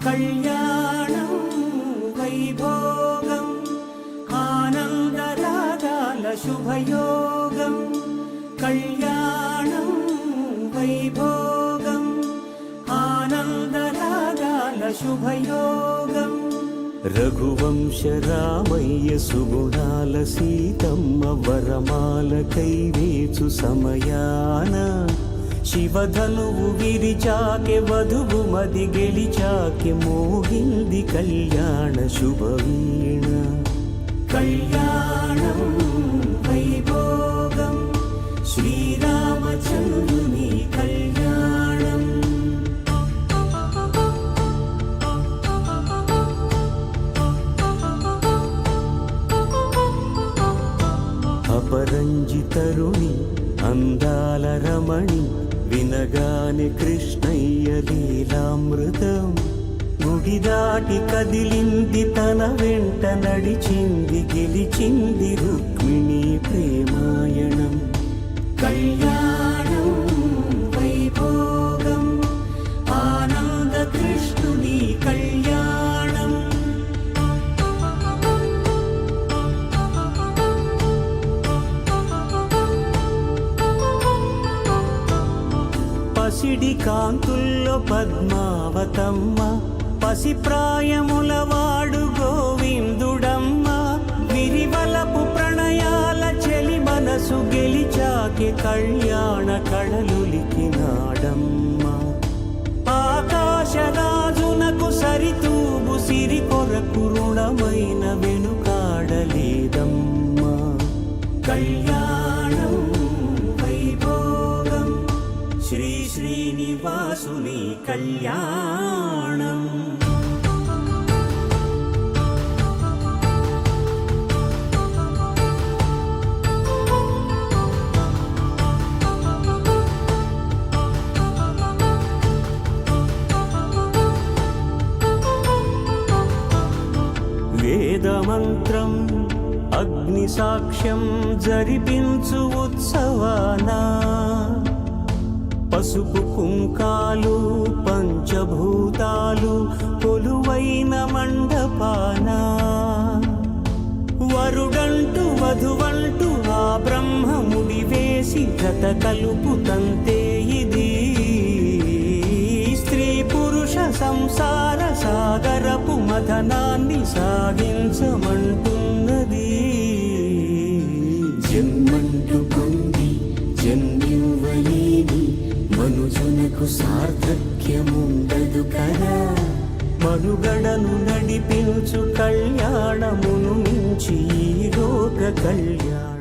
కళ్యాణం వైభోగం ఆనందరాగాల శుభయోగం కళ్యాణం వైభోగం ఆనందరాగాల శుభయోగం రఘువంశ రామయ్య సుగుణాల సీతమ్మ వరమాల కైవేచు సమయాన శివధనువు విరిచాకె వధువు మది గెలిచాకె మోగింది కళ్యాణ శుభవీణ కళ్యాణం వైభోగం శ్రీరామచంద్రుని కళ్యాణం అపరంజితరుణి అందాల రమణి వినగానే కృష్ణయ్య లీలామృతం గుడి దాటి కదిలింది తన వెంట నడిచింది గెలిచింది రుక్మిణి ప్రేమాయణం కళ్యాణం వైభోగం ఆనంద కృష్ణుని కళ్యాణం పసిడి కాంతుల్లో పద్మావతమ్మ పసిప్రాయముల వాడు గోవిందుడమ్మ విరివలపు ప్రణయాల చెలి మనసు గెలిచాకె కళ్యాణ కళలులికినాడమ్మ ఆకాశరాజునకు సరితూగు సిరి కొరకు రుణమైన వెనుకాడలేదమ్మ కళ్యాణం వైభోగం శ్రీ శ్రీనివాసుని కళ్యాణం వేదమంత్రం అగ్ని సాక్ష్యం జరిపించు ఉత్సవానా పసుపు కుంకాలు పంచభూతాలు కొలువైన మండపాన వరుడంటూ వధువంటూ ఆ బ్రహ్మముడి వేసి జత కలుపుతంతే ఇది స్త్రీ పురుష సంసార సాగరపు మథనాన్ని సాగించమంటున్నది జన్మంటూ పొంది జన్మివ్వలేని మనుజునకు సార్థక్యముండదు కదా మనుగడను నడిపించు కళ్యాణమును మించి ఈ లోక కళ్యాణం